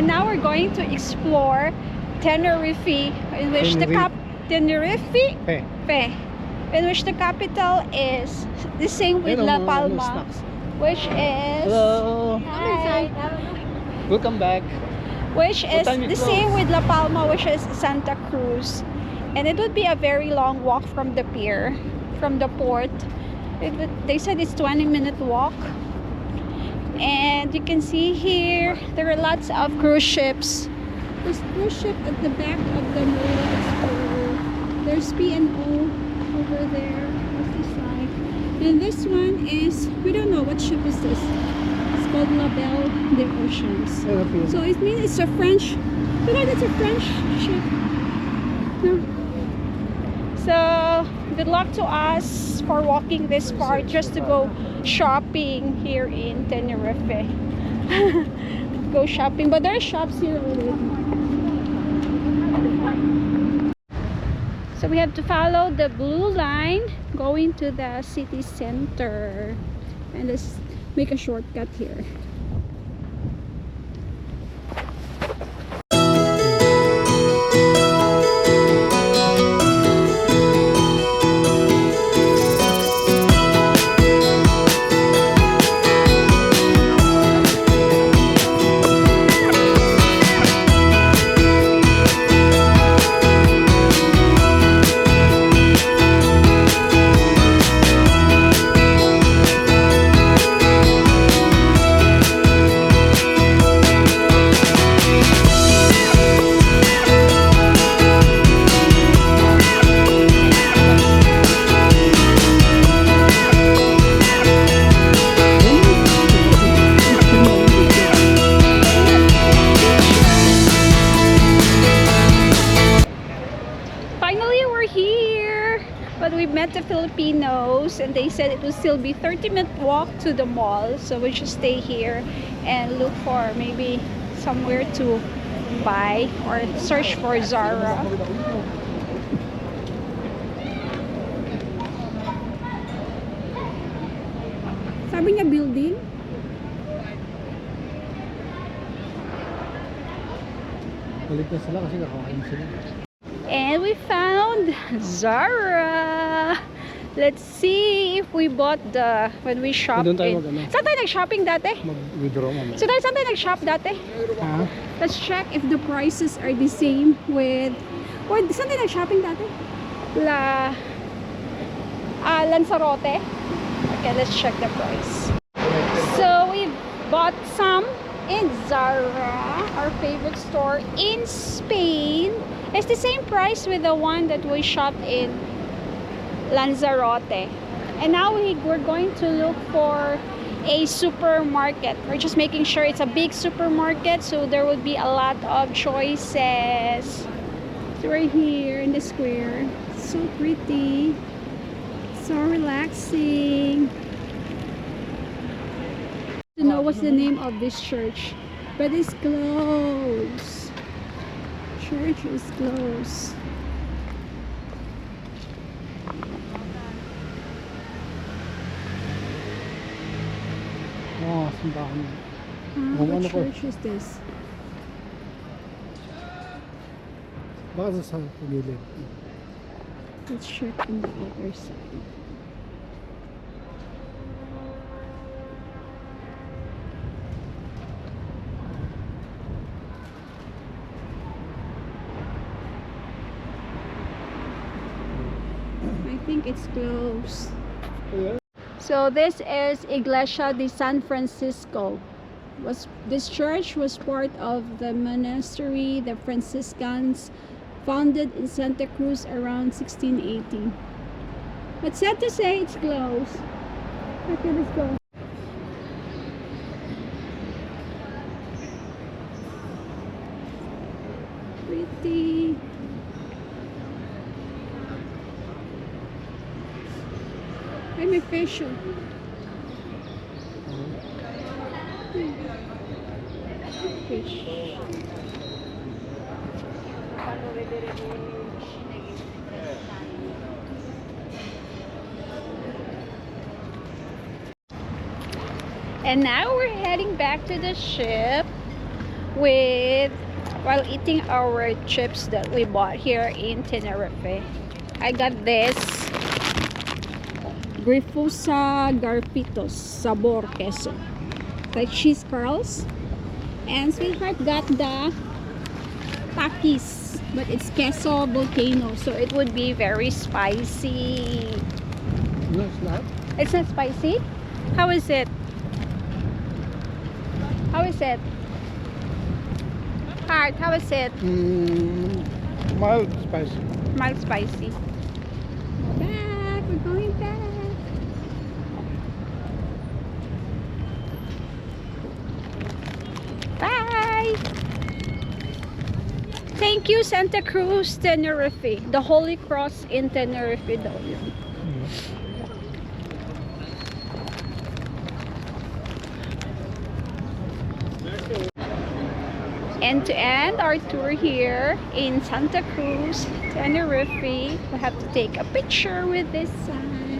And now we're going to explore Tenerife, in which in which the capital is the same with La Palma, which is Welcome back. Which is the same with La Palma, which is Santa Cruz. And it would be a very long walk from the pier, from the port. They said it's 20-minute walk. And you can see here, there are lots of cruise ships. There's cruise ship at the back of the Marina Explorer. There's P&O over there. What's this side? And this one is, we don't know what ship is this. It's called La Belle des Oceans. So it means it's a French, look like it's a French ship. No. So good luck to us for walking this far just to go shopping here in Tenerife. Go shopping, but there are shops here already. So we have to follow the blue line going to the city center, and let's make a shortcut here. The Filipinos, and they said it will still be 30-minute walk to the mall, so we should stay here and look for maybe somewhere to buy or search for Zara. Sabi niya building. And we found Zara. Let's see if we bought when we shopped in. Saan tayo nag-shopping dati? So saan tayo nag-shop dati? Let's check if the prices are the same with... Saan tayo nag-shopping dati? Lanzarote. Okay, let's check the price. So we bought some in Zara, our favorite store in Spain. It's the same price with the one that we shopped in Lanzarote. And now we're going to look for a supermarket. We're just making sure it's a big supermarket, so there would be a lot of choices. So we're here in the square. It's so pretty, so relaxing. I don't know what's the name of this church, but it's closed. Church is closed. Oh, simbahan. What church is this? Baka sa gilid. Let's check on the other side. I think it's closed. So this is Iglesia de San Francisco. This church was part of the monastery the Franciscans founded in Santa Cruz around 1680. But sad to say, it's closed. Okay, let's go. Pretty. Ay, may facial. Fish. And now we're heading back to the ship. with while eating our chips that we bought here in Tenerife. I got this Grifusa Garfitos Sabor Queso, like cheese curls. And sweetheart got the Takis, but it's queso volcano, so it would be very spicy. No, it's not. It's not spicy? How is it? How is it? Heart, how is it? Mild spicy. Mild spicy. Back, we're going back. Bye. Thank you, Santa Cruz, Tenerife. The Holy Cross in Tenerife daw yun. And to end our tour here in Santa Cruz, Tenerife, we have to take a picture with this sign.